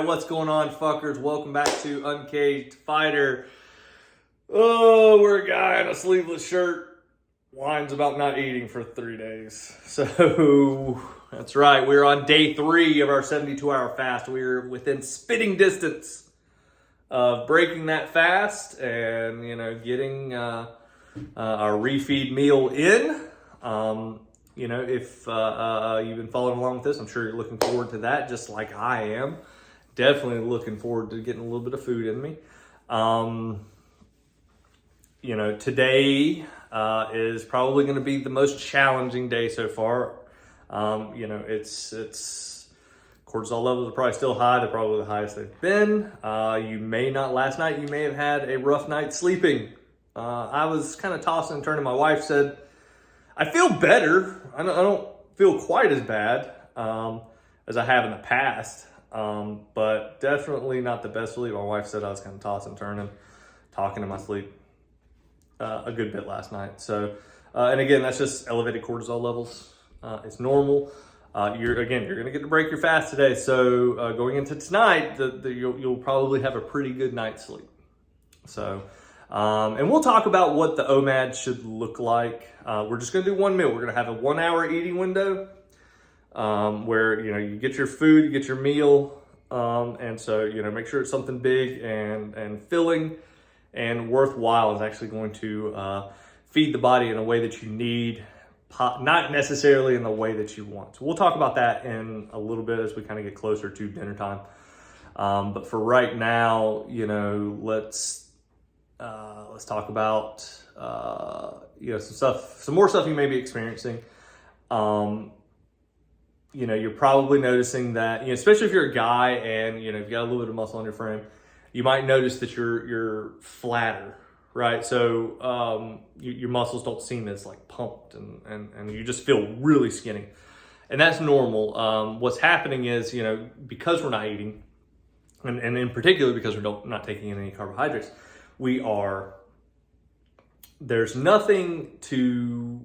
what's going on, fuckers? Welcome back to Uncaged Fighter. Oh, we're a guy in a sleeveless shirt whines about not eating for 3 days. So, that's right, we're on day 3 of our 72-hour fast. We're within spitting distance of breaking that fast and, getting our refeed meal in. If you've been following along with this, I'm sure you're looking forward to that, just like I am. Definitely looking forward to getting a little bit of food in me. Today is probably going to be the most challenging day so far. It's cortisol levels are probably still high. They're probably the highest they've been. Last night you may have had a rough night sleeping. I was kind of tossing and turning. My wife said, I feel better. I don't feel quite as bad as I have in the past, but definitely not the best sleep. My wife said I was kind of tossing and turning, talking in my sleep a good bit last night. So, and again, that's just elevated cortisol levels. It's normal. You're going to get to break your fast today. So going into tonight, you'll probably have a pretty good night's sleep. So. And we'll talk about what the OMAD should look like. We're just going to do one meal. We're going to have a 1 hour eating window where, you get your food, you get your meal. And so, make sure it's something big and filling and worthwhile is actually going to feed the body in a way that you need, not necessarily in the way that you want. So we'll talk about that in a little bit as we kind of get closer to dinner time. But for right now, let's talk about, some more stuff you may be experiencing. You're probably noticing that, especially if you're a guy and, you've got a little bit of muscle on your frame, you might notice that you're flatter, right? So, your muscles don't seem as like pumped and you just feel really skinny, and that's normal. What's happening is, because we're not eating and in particular because we're not taking in any carbohydrates, there's nothing to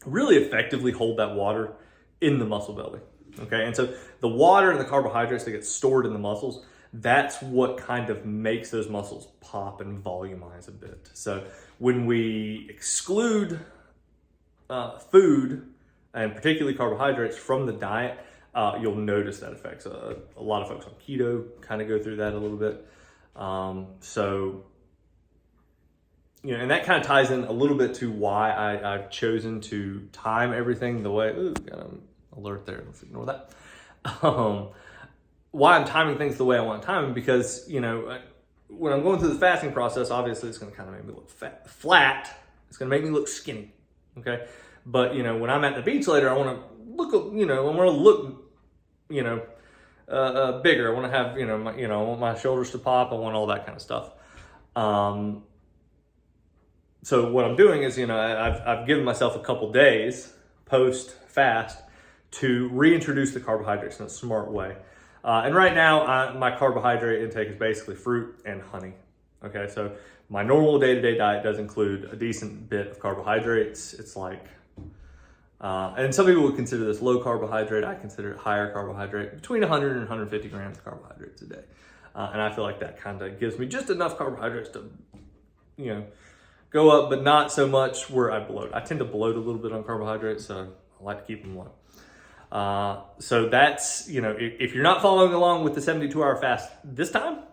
really effectively hold that water in the muscle belly, okay? And so the water and the carbohydrates that get stored in the muscles, that's what kind of makes those muscles pop and volumize a bit. So when we exclude food, and particularly carbohydrates, from the diet, you'll notice that effect. So a lot of folks on keto kind of go through that a little bit. And that kind of ties in a little bit to why I've chosen to time everything the way, got an alert there, let's ignore that. Why I'm timing things the way I want to time them, because, when I'm going through the fasting process, obviously it's going to kind of make me look flat. It's going to make me look skinny, okay? But, when I'm at the beach later, I want to look, bigger. I want to have, I want my shoulders to pop. I want all that kind of stuff. So what I'm doing is, I've given myself a couple days post-fast to reintroduce the carbohydrates in a smart way. And right now, my carbohydrate intake is basically fruit and honey. Okay, so my normal day-to-day diet does include a decent bit of carbohydrates. It's like, and some people would consider this low carbohydrate. I consider it higher carbohydrate, between 100 and 150 grams of carbohydrates a day. And I feel like that kind of gives me just enough carbohydrates to, go up, but not so much where I bloat. I tend to bloat a little bit on carbohydrates, so I like to keep them low. So that's, if you're not following along with the 72-hour fast this time,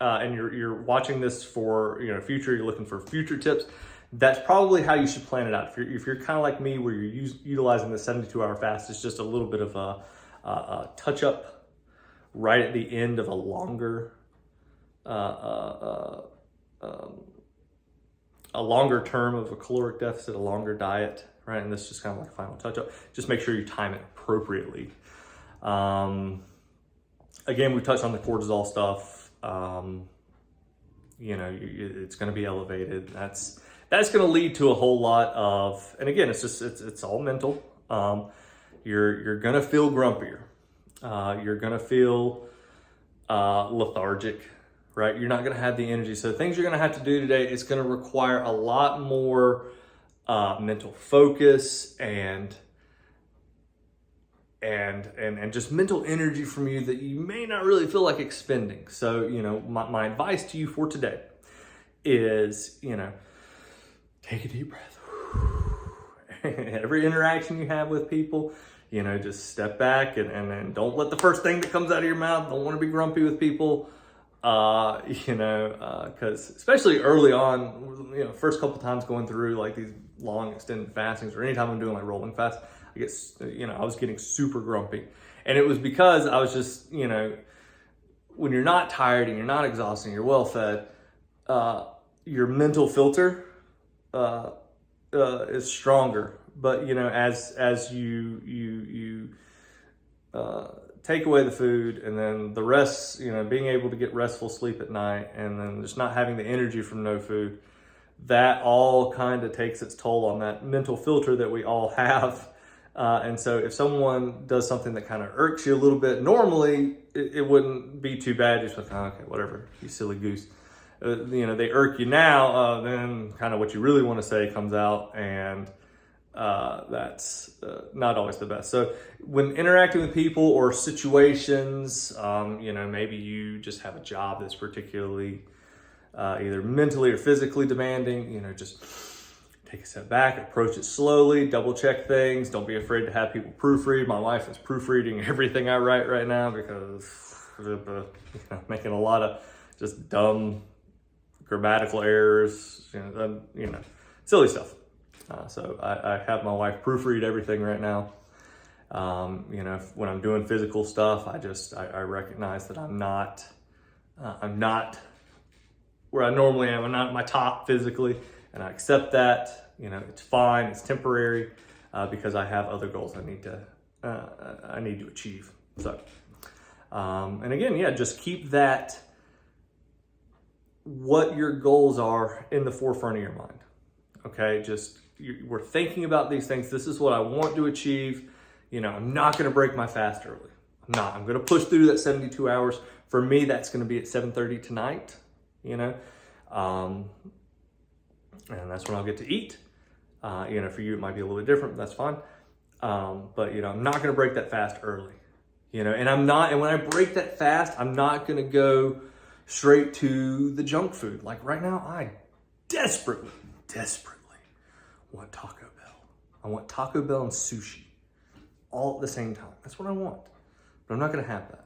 and you're watching this for, future, you're looking for future tips, that's probably how you should plan it out. If you're kind of like me, where you're utilizing the 72-hour fast, it's just a little bit of a touch-up right at the end of a longer, a longer term of a caloric deficit, a longer diet, right? And this is just kind of like a final touch-up. Just make sure you time it appropriately. Again, we touched on the cortisol stuff. It's going to be elevated. That's going to lead to a whole lot of, and again, it's all mental. You're going to feel grumpier. You're going to feel lethargic. Right? You're not going to have the energy. So things you're going to have to do today, it's going to require a lot more mental focus and and just mental energy from you that you may not really feel like expending. So, my advice to you for today is, take a deep breath. Every interaction you have with people, just step back and don't let the first thing that comes out of your mouth, don't want to be grumpy with people, because especially early on, first couple times going through like these long extended fastings, or anytime I'm doing like rolling fast, I was getting super grumpy. And it was because I was just, when you're not tired and you're not exhausted and you're well fed, your mental filter is stronger. But as you take away the food, and then the rest, being able to get restful sleep at night, and then just not having the energy from no food, that all kind of takes its toll on that mental filter that we all have. And so if someone does something that kind of irks you a little bit, normally it wouldn't be too bad. Just like, oh, okay, whatever, you silly goose. They irk you now, then kind of what you really want to say comes out, and that's not always the best. So when interacting with people or situations, maybe you just have a job that's particularly either mentally or physically demanding, just take a step back, approach it slowly, double check things. Don't be afraid to have people proofread. My wife is proofreading everything I write right now because making a lot of just dumb grammatical errors, silly stuff. So I have my wife proofread everything right now. When I'm doing physical stuff, I recognize that I'm not where I normally am. I'm not at my top physically, and I accept that. It's fine. It's temporary because I have other goals I need to achieve. So, and again, just keep that, what your goals are, in the forefront of your mind. Okay, we're thinking about these things. This is what I want to achieve. I'm not going to break my fast early. I'm going to push through that 72 hours. For me, that's going to be at 7:30 tonight. And that's when I'll get to eat. For you, it might be a little bit different. That's fine. But I'm not going to break that fast early. And when I break that fast, I'm not going to go straight to the junk food. Like right now, I desperately want Taco Bell. I want Taco Bell and sushi all at the same time. That's what I want. But I'm not going to have that.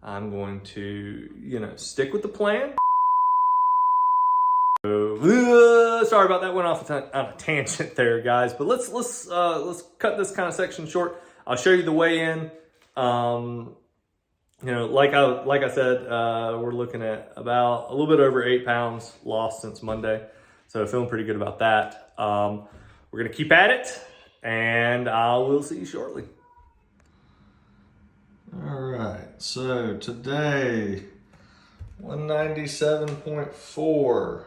I'm going to, stick with the plan. Sorry about that. Went off on a tangent there, guys. But let's cut this kind of section short. I'll show you the weigh-in. Like I said, we're looking at about a little bit over 8 pounds lost since Monday. So feeling pretty good about that. We're going to keep at it, and I will see you shortly. All right. So today, 197.4.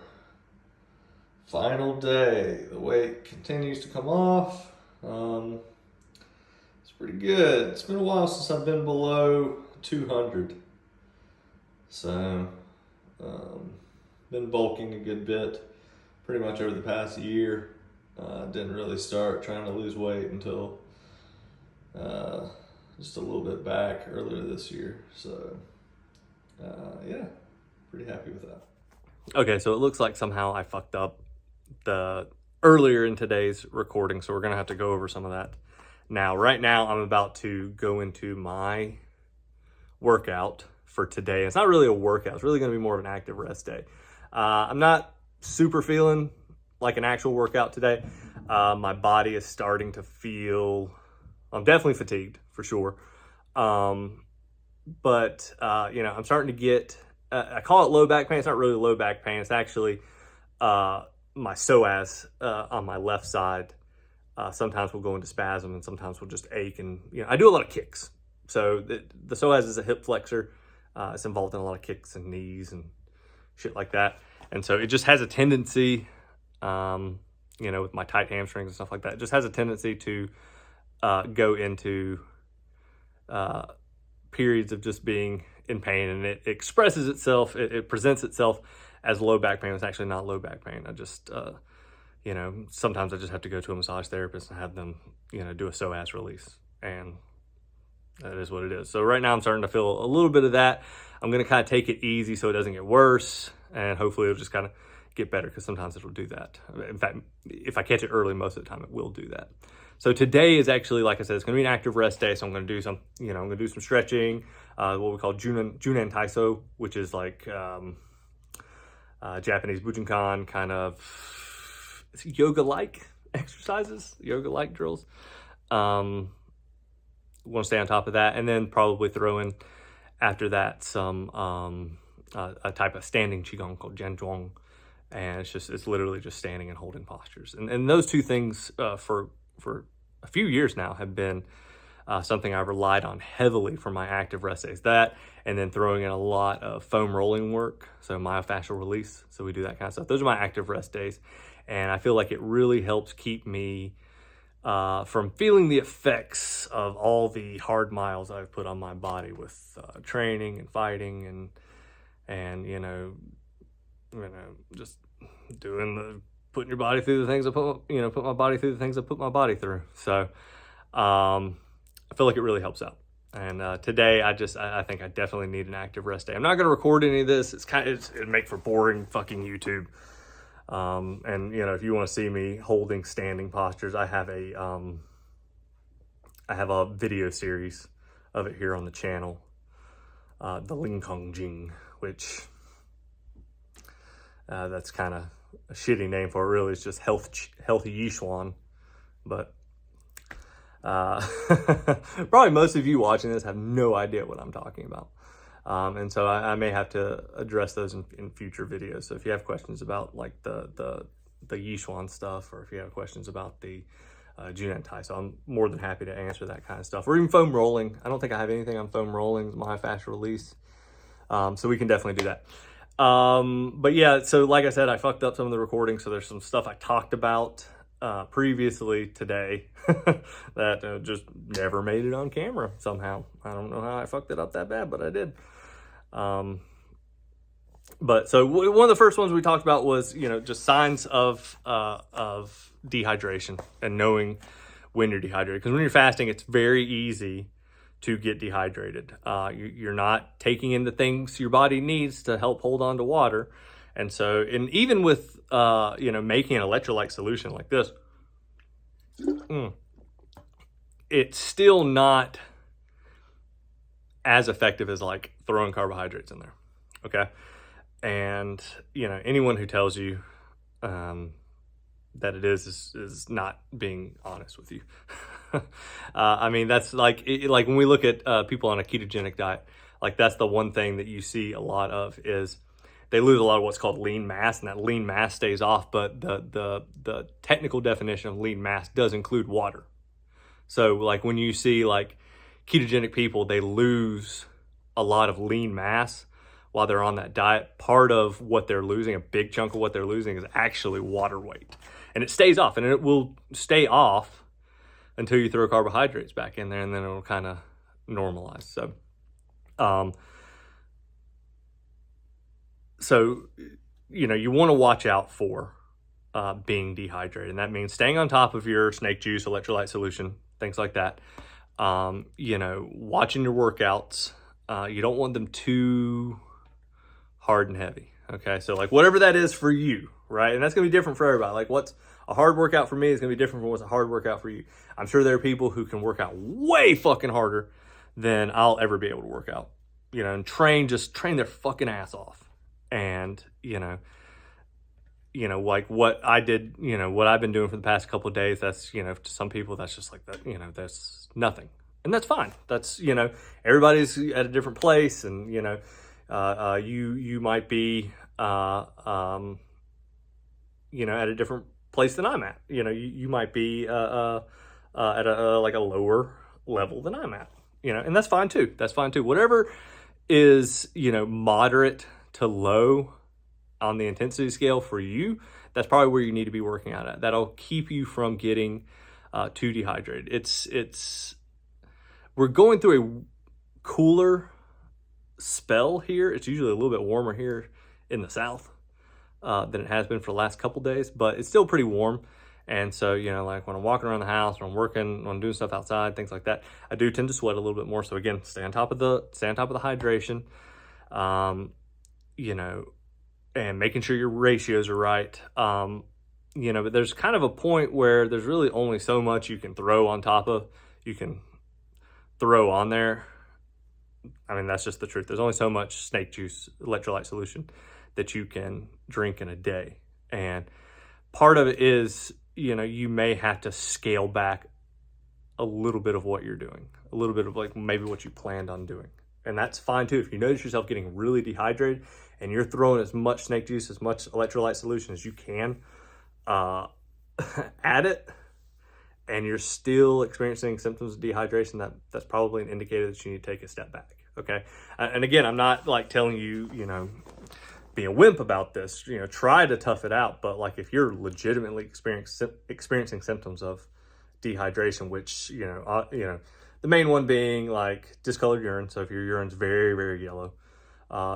Final day. The weight continues to come off. It's pretty good. It's been a while since I've been below 200. So, been bulking a good bit, pretty much over the past year. Didn't really start trying to lose weight until just a little bit back earlier this year. So, pretty happy with that. Okay, so it looks like somehow I fucked up earlier in today's recording, so we're gonna have to go over some of that. Right now I'm about to go into my workout for today. It's not really a workout, it's really gonna be more of an active rest day. I'm not super feeling like an actual workout today. My body is starting to feel, I'm definitely fatigued for sure. But I'm starting to get, I call it low back pain. It's not really low back pain. It's actually my psoas on my left side. Sometimes will go into spasm, and sometimes will just ache. And I do a lot of kicks. So the psoas is a hip flexor. It's involved in a lot of kicks and knees and shit like that. And so it just has a tendency, with my tight hamstrings and stuff like that, it just has a tendency to go into periods of just being in pain, and it expresses itself, it presents itself as low back pain. It's actually not low back pain. I just, sometimes I just have to go to a massage therapist and have them, do a psoas release. and that is what it is. So right now I'm starting to feel a little bit of that. I'm going to kind of take it easy so it doesn't get worse, and hopefully it'll just kind of get better, because sometimes it'll do that. In fact, if I catch it early, most of the time it will do that. So today is actually, like I said, it's going to be an active rest day. So I'm going to do some, I'm going to do some stretching, what we call Junan Taiso, which is like Japanese Bujinkan kind of yoga-like exercises, yoga-like drills. Want to stay on top of that, and then probably throw in after that some a type of standing qigong called jianzhuang, and it's literally just standing and holding postures. And those two things for a few years now have been something I've relied on heavily for my active rest days. That, and then throwing in a lot of foam rolling work, so myofascial release. So we do that kind of stuff. Those are my active rest days, and I feel like it really helps keep me from feeling the effects of all the hard miles I've put on my body with training and fighting and just putting your body through the things I put my body through the things I put my body through. So I feel like it really helps out. And today I think I definitely need an active rest day. I'm not going to record any of this. It'd make for boring fucking YouTube. And if you want to see me holding standing postures, I have a video series of it here on the channel, the Ling Kong Jing, which that's kind of a shitty name for it. Really, it's just healthy Yishuan. But probably most of you watching this have no idea what I'm talking about. And so I may have to address those in future videos. So if you have questions about like the Yishuan stuff, or if you have questions about the Junan Tai, so I'm more than happy to answer that kind of stuff. Or even foam rolling. I don't think I have anything on foam rolling, myofascial release. So we can definitely do that. But yeah, so like I said, I fucked up some of the recording. So there's some stuff I talked about previously today that just never made it on camera somehow. I don't know how I fucked it up that bad, but I did. But so one of the first ones we talked about was, just signs of dehydration and knowing when you're dehydrated. Because when you're fasting, it's very easy to get dehydrated. You're not taking in the things your body needs to help hold on to water. And so, and even with, making an electrolyte solution like this, it's still not as effective as like throwing carbohydrates in there. Okay. And, anyone who tells you, that it is not being honest with you. I mean, that's like when we look at people on a ketogenic diet, like that's the one thing that you see a lot of is they lose a lot of what's called lean mass, and that lean mass stays off. But the technical definition of lean mass does include water. So like when you see like ketogenic people, they lose a lot of lean mass while they're on that diet. Part of what they're losing, a big chunk of what they're losing, is actually water weight. And it stays off, and it will stay off until you throw carbohydrates back in there, and then it'll kind of normalize. So, you want to watch out for being dehydrated. And that means staying on top of your snake juice, electrolyte solution, things like that. Watching your workouts. You don't want them too hard and heavy. Okay. So like whatever that is for you, right? And that's going to be different for everybody. Like what's a hard workout for me is going to be different from what's a hard workout for you. I'm sure there are people who can work out way fucking harder than I'll ever be able to work out, and train their fucking ass off. And, like what I did, what I've been doing for the past couple of days, that's, to some people, that's just like that, that's nothing. And that's fine. That's, everybody's at a different place. And, you might be, at a different place than I'm at. You might be at a like a lower level than I'm at. And that's fine too. Whatever is, moderate to low on the intensity scale for you, that's probably where you need to be working out at. That'll keep you from getting too dehydrated. We're going through a cooler spell here. It's usually a little bit warmer here in the south than it has been for the last couple days, but it's still pretty warm. And so, you know, like when I'm walking around the house or I'm working, when I'm doing stuff outside, things like that, I do tend to sweat a little bit more. So again, stay on top of the hydration, you know, and making sure your ratios are right. You know, but there's kind of a point where there's really only so much you can throw on there. I mean, that's just the truth. There's only so much snake juice electrolyte solution that you can drink in a day. And part of it is, you know, you may have to scale back a little bit of what you're doing, a little bit of like maybe what you planned on doing. And that's fine too. If you notice yourself getting really dehydrated and you're throwing as much snake juice, as much electrolyte solution as you can at it, and you're still experiencing symptoms of dehydration, that's probably an indicator that you need to take a step back. Okay. And again, I'm not like telling you, you know, be a wimp about this, you know, try to tough it out. But like if you're legitimately experiencing symptoms of dehydration, which, you know, the main one being like discolored urine. So if your urine's very, very yellow,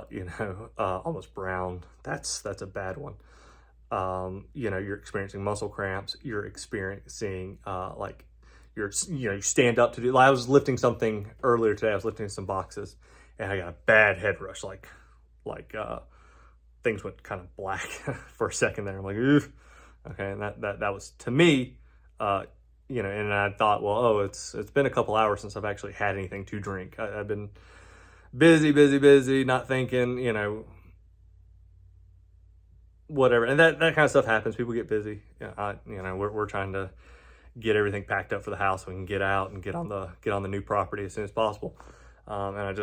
you know, almost brown, that's a bad one. You know, you're experiencing muscle cramps, you're experiencing, like you stand up to do, like I was lifting something earlier today, I was lifting some boxes and I got a bad head rush, like things went kind of black for a second there. I'm like, oof. Okay. And that was to me, you know, and I thought, well, oh, it's been a couple hours since I've actually had anything to drink. I've been busy, not thinking, you know, whatever. And that kind of stuff happens. People get busy. You know, we're trying to get everything packed up for the house so we can get out and get on the new property as soon as possible. And I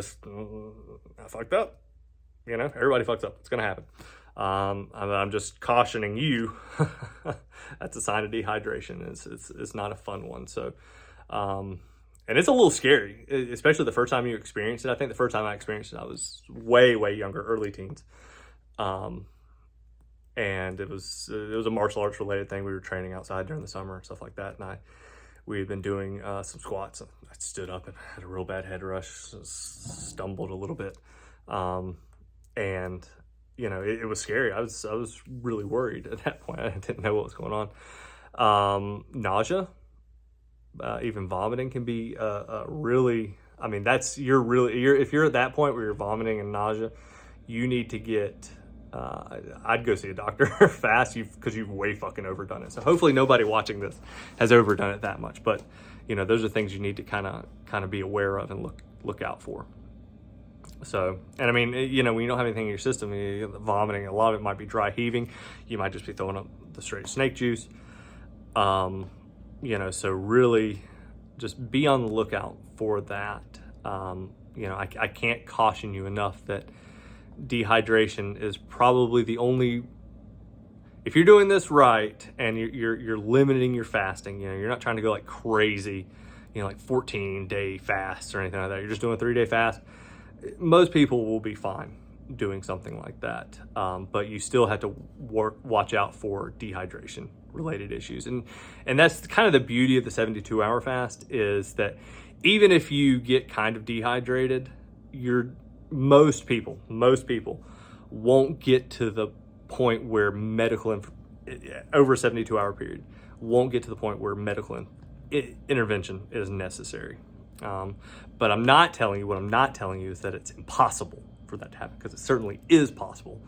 fucked up. You know, everybody fucks up. It's going to happen. I'm just cautioning you. That's a sign of dehydration. It's not a fun one. So, and it's a little scary, especially the first time you experience it. I think the first time I experienced it, I was way younger, early teens. And it was a martial arts related thing. We were training outside during the summer and stuff like that. And we had been doing some squats. I stood up and had a real bad head rush, stumbled a little bit. And you know, it was scary. I was really worried at that point. I didn't know what was going on. Nausea, even vomiting can be really, I mean, if you're at that point where you're vomiting and nausea, you need to get, I'd go see a doctor fast because you've way fucking overdone it. So hopefully nobody watching this has overdone it that much. But, you know, those are things you need to kind of be aware of and look out for. So, and I mean, you know, when you don't have anything in your system, you get the vomiting, a lot of it might be dry heaving. You might just be throwing up the straight snake juice. You know, so really just be on the lookout for that. You know, I can't caution you enough that dehydration is probably the only, if you're doing this right and you're limiting your fasting, you know, you're not trying to go like crazy, you know, like 14-day fasts or anything like that. You're just doing a 3-day fast. Most people will be fine doing something like that, but you still have to watch out for dehydration related issues, and that's kind of the beauty of the 72-hour fast, is that even if you get kind of dehydrated, most people won't get to the point where over a 72-hour period won't get to the point where medical intervention is necessary. But what I'm not telling you is that it's impossible for that to happen, because it certainly is possible.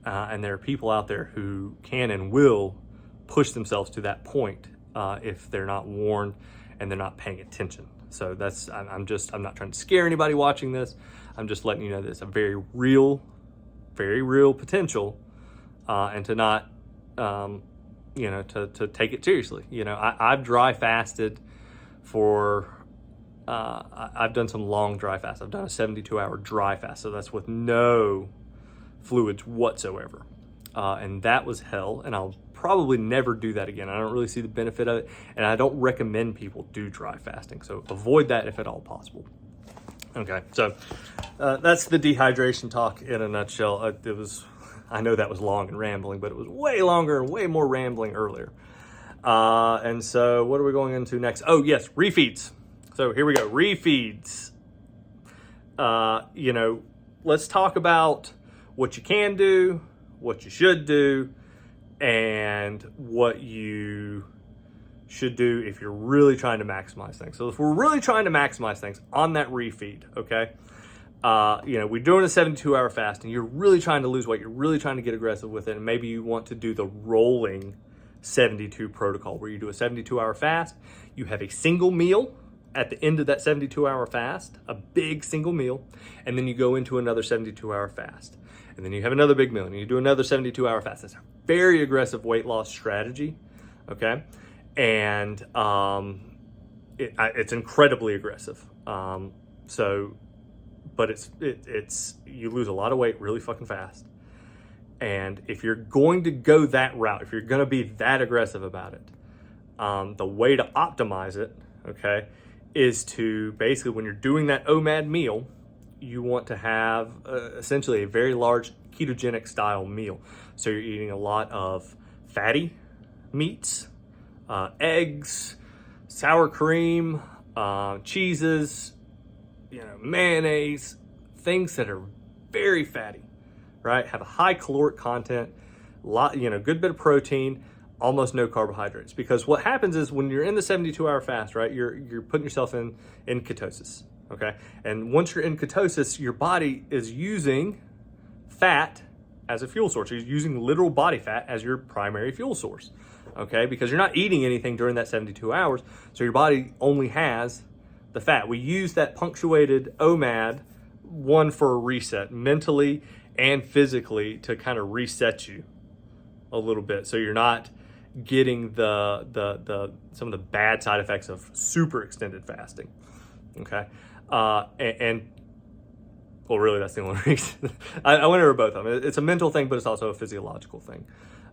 And there are people out there who can and will push themselves to that point if they're not warned and they're not paying attention. So I'm not trying to scare anybody watching this. I'm just letting you know that it's a very real potential, and to not, you know, to take it seriously. You know, I've dry fasted for, I've done some long dry fasts. I've done a 72-hour dry fast. So that's with no fluids whatsoever. And that was hell. And I'll probably never do that again. I don't really see the benefit of it. And I don't recommend people do dry fasting. So avoid that if at all possible. Okay. So that's the dehydration talk in a nutshell. I know that was long and rambling, but it was way longer and way more rambling earlier. And so what are we going into next? Oh yes, refeeds. So here we go, refeeds. You know, let's talk about what you can do, what you should do, and what you should do if you're really trying to maximize things. So if we're really trying to maximize things on that refeed, okay, we're doing a 72-hour fast and you're really trying to lose weight, you're really trying to get aggressive with it, and maybe you want to do the rolling 72 protocol where you do a 72-hour fast, you have a single meal at the end of that 72-hour fast, a big single meal, and then you go into another 72-hour fast. And then you have another big meal and you do another 72-hour fast. That's a very aggressive weight loss strategy, okay? And it's incredibly aggressive. But it's you lose a lot of weight really fucking fast. And if you're going to go that route, if you're going to be that aggressive about it, the way to optimize it, okay, is to basically, when you're doing that OMAD meal, you want to have essentially a very large ketogenic style meal. So you're eating a lot of fatty meats, eggs, sour cream, cheeses, mayonnaise, things that are very fatty, right? Have a high caloric content, good bit of protein, almost no carbohydrates. Because what happens is when you're in the 72-hour fast, right, you're putting yourself in ketosis, okay? And once you're in ketosis, your body is using fat as a fuel source. You're using literal body fat as your primary fuel source, okay? Because you're not eating anything during that 72 hours, so your body only has the fat. We use that punctuated OMAD, one for a reset, mentally and physically, to kind of reset you a little bit, so you're not getting the some of the bad side effects of super extended fasting, okay? Well, really, that's the only reason. I went over both of them. It's a mental thing, but it's also a physiological thing.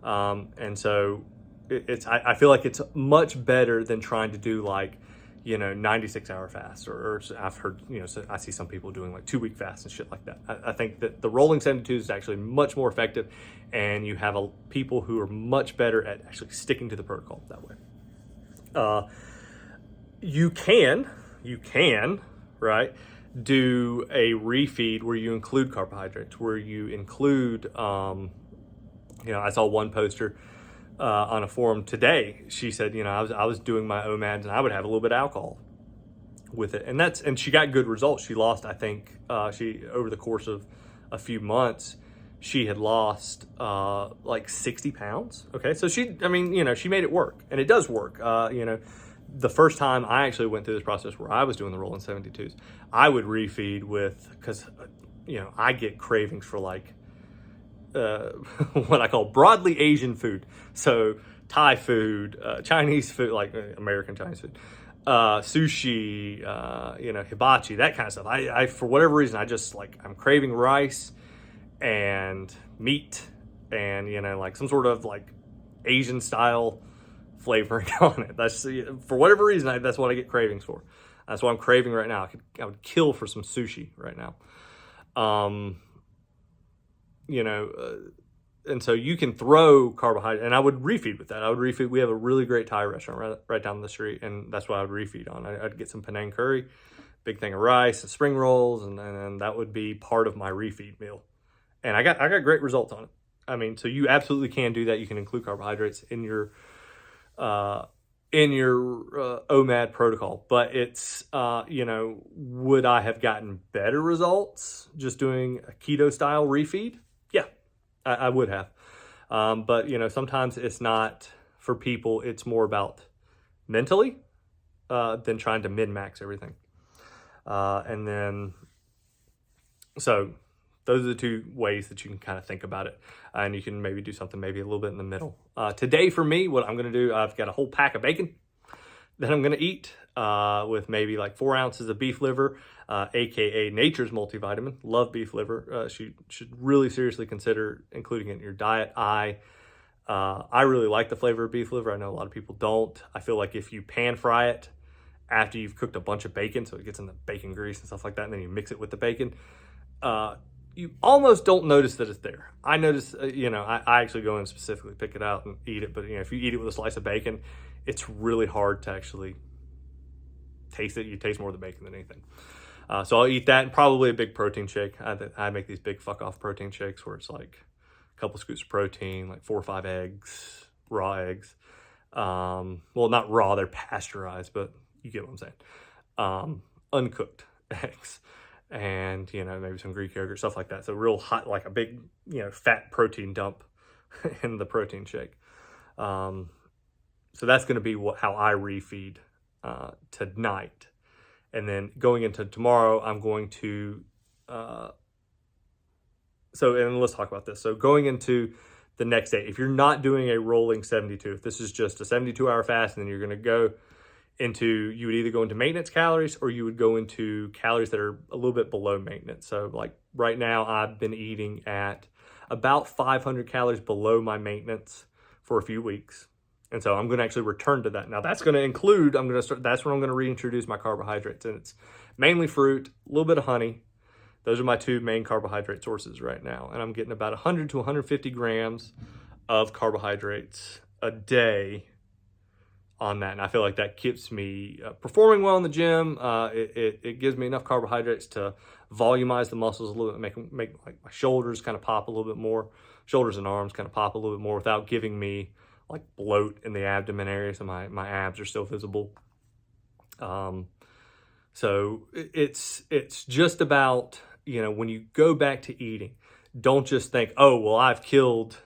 And so I feel like it's much better than trying to do 96-hour fasts, or I've heard, so I see some people doing 2-week fasts and shit like that. I think that the rolling 72 is actually much more effective, and you have people who are much better at actually sticking to the protocol that way. You can, right, do a refeed where you include carbohydrates, where you include, I saw one poster on a forum today. She said, I was doing my OMADs and I would have a little bit of alcohol with it, and she got good results. She lost, I think, over the course of a few months, she had lost 60 pounds. Okay, so she made it work, and it does work. The first time I actually went through this process where I was doing the rolling 72s, I would refeed because I get cravings for what I call broadly Asian food. So Thai food, Chinese food, like American Chinese food, sushi, hibachi, that kind of stuff. I for whatever reason, I just I'm craving rice and meat and, some sort of Asian style flavoring on it. That's, for whatever reason, that's what I get cravings for. That's what I'm craving right now. I would kill for some sushi right now. And so you can throw carbohydrate, and I would refeed with that. I would refeed. We have a really great Thai restaurant right down the street, and that's what I would refeed on. I'd get some Penang curry, big thing of rice and spring rolls, and that would be part of my refeed meal. And I got great results on it. I mean, so you absolutely can do that. You can include carbohydrates in your OMAD protocol, but it's, would I have gotten better results just doing a keto style refeed? Yeah, I would have. But sometimes it's not for people. It's more about mentally than trying to min-max everything. So those are the two ways that you can kind of think about it. And you can maybe do something maybe a little bit in the middle. Today for me, what I'm going to do, I've got a whole pack of bacon that I'm going to eat with maybe 4 ounces of beef liver, aka nature's multivitamin. Love beef liver. You should really seriously consider including it in your diet. I really like the flavor of beef liver. I know a lot of people don't. I feel like if you pan fry it after you've cooked a bunch of bacon, so it gets in the bacon grease and stuff like that, and then you mix it with the bacon, you almost don't notice that it's there. I notice, I actually go in and specifically pick it out and eat it. But, if you eat it with a slice of bacon, it's really hard to actually taste it. You taste more of the bacon than anything. So I'll eat that, and probably a big protein shake. I make these big fuck off protein shakes where it's a couple scoops of protein, 4 or 5 eggs, raw eggs, Well, not raw, they're pasteurized, but you get what I'm saying. Uncooked eggs, and, you know, maybe some Greek yogurt, stuff like that. So real hot, like a big, you know, fat protein dump in the protein shake. So that's going to be how I refeed tonight. And then going into tomorrow, I'm going to, and let's talk about this. So going into the next day, if you're not doing a rolling 72, if this is just a 72-hour fast, and then you're going to go into, you would either go into maintenance calories or you would go into calories that are a little bit below maintenance. So like right now, I've been eating at about 500 calories below my maintenance for a few weeks. And so I'm going to actually return to that. Now that's going to include, that's when I'm going to reintroduce my carbohydrates. And it's mainly fruit, a little bit of honey. Those are my two main carbohydrate sources right now. And I'm getting about 100 to 150 grams of carbohydrates a day on that. And I feel like that keeps me performing well in the gym. It gives me enough carbohydrates to volumize the muscles a little bit, make like my shoulders kind of pop a little bit more, shoulders and arms kind of pop a little bit more without giving me like bloat in the abdomen area. So my abs are still visible. So it's just about, you know, when you go back to eating, don't just think, oh, well, I've killed,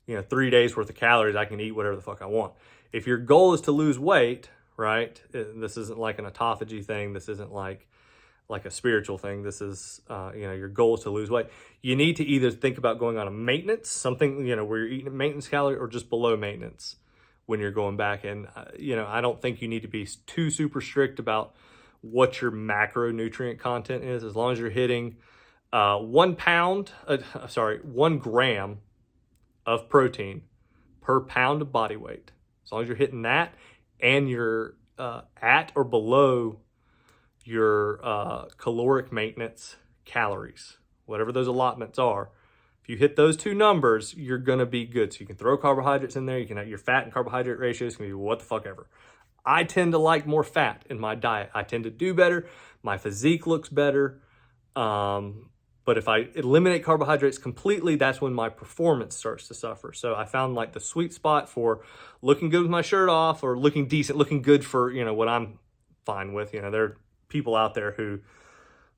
you know, 3 days worth of calories. I can eat whatever the fuck I want. If your goal is to lose weight, right? This isn't like an autophagy thing. This isn't like a spiritual thing. This is, you know, your goal is to lose weight. You need to either think about going on a maintenance, something, you know, where you're eating a maintenance calorie, or just below maintenance when you're going back. And, you know, I don't think you need to be too super strict about what your macronutrient content is. As long as you're hitting 1 gram of protein per pound of body weight. As long as you're hitting that and you're at or below your caloric maintenance calories, whatever those allotments are, if you hit those two numbers, you're going to be good. So you can throw carbohydrates in there. You can have your fat and carbohydrate ratios can be what the fuck ever. I tend to like more fat in my diet. I tend to do better. My physique looks better. But if I eliminate carbohydrates completely, that's when my performance starts to suffer. So I found like the sweet spot for looking good with my shirt off, or looking decent, looking good for, you know, what I'm fine with. You know, there are people out there who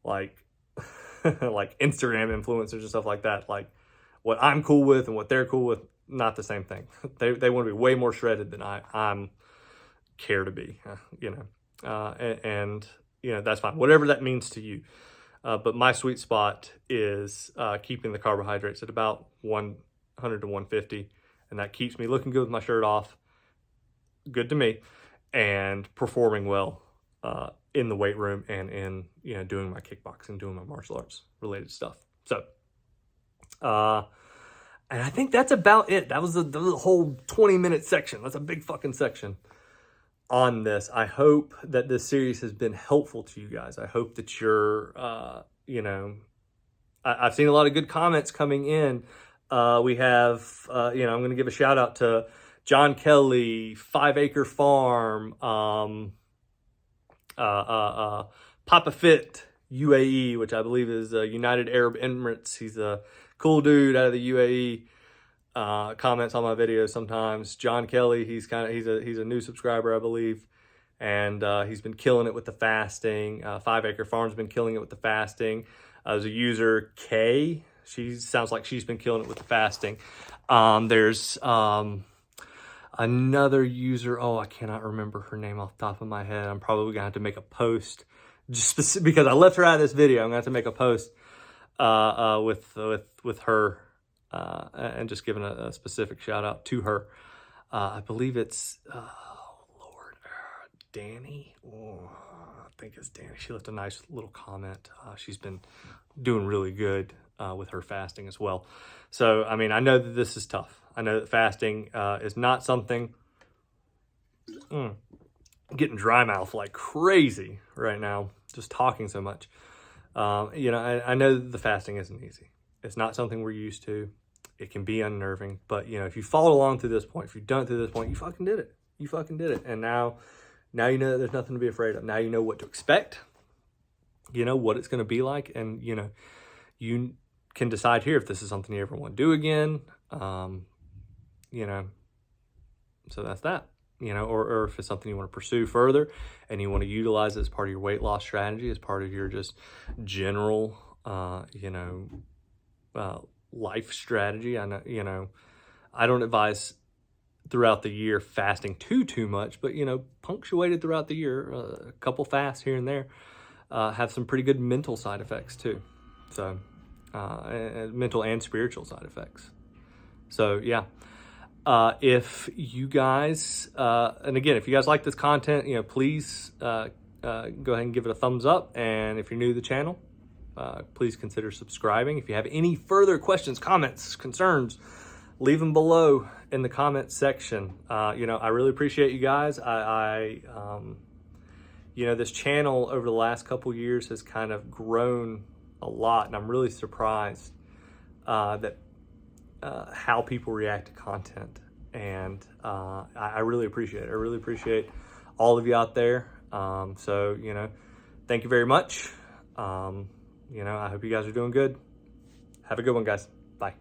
like, like Instagram influencers and stuff like that. Like what I'm cool with and what they're cool with, not the same thing. They want to be way more shredded than I'm care to be, you know, and, you know, that's fine. Whatever that means to you. But my sweet spot is keeping the carbohydrates at about 100 to 150. And that keeps me looking good with my shirt off, good to me, and performing well in the weight room and in, you know, doing my kickboxing, doing my martial arts related stuff. So, and I think that's about it. That was the whole 20-minute section. That's a big fucking section on this. I hope that this series has been helpful to you guys. I hope that you're, you know, I've seen a lot of good comments coming in. We have, you know, I'm going to give a shout out to John Kelly, 5 Acre Farm, Papa Fit UAE, which I believe is United Arab Emirates. He's a cool dude out of the UAE. Comments on my videos sometimes. John Kelly, he's a new subscriber, I believe, and he's been killing it with the fasting. 5 Acre Farm's been killing it with the fasting. There's a user Kay. She sounds like she's been killing it with the fasting. There's another user. Oh, I cannot remember her name off the top of my head. I'm probably gonna have to make a post just because I left her out of this video. I'm gonna have to make a post with her. And just giving a specific shout out to her. I believe it's, Danny. Oh, I think it's Danny. She left a nice little comment. She's been doing really good with her fasting as well. So, I mean, I know that this is tough. I know that fasting is not something, getting dry mouth like crazy right now, just talking so much. You know, I know that the fasting isn't easy. It's not something we're used to. It can be unnerving, but, you know, if you followed along through this point, if you've done it through this point, you fucking did it. You fucking did it. And now you know that there's nothing to be afraid of. Now you know what to expect. You know what it's going to be like. And, you know, you can decide here if this is something you ever want to do again. You know, So that's that. Or if it's something you want to pursue further and you want to utilize it as part of your weight loss strategy, as part of your just general, life strategy. I know, I don't advise throughout the year fasting too much, but, punctuated throughout the year, a couple fasts here and there, have some pretty good mental side effects too. So, mental and spiritual side effects. So yeah. If you guys, and again, if you guys like this content, please go ahead and give it a thumbs up. And if you're new to the channel, please consider subscribing. If you have any further questions, comments, concerns, leave them below in the comments section. I really appreciate you guys. This channel over the last couple years has kind of grown a lot, and I'm really surprised that how people react to content. And I really appreciate it. I really appreciate all of you out there. So, thank you very much. I hope you guys are doing good. Have a good one, guys. Bye.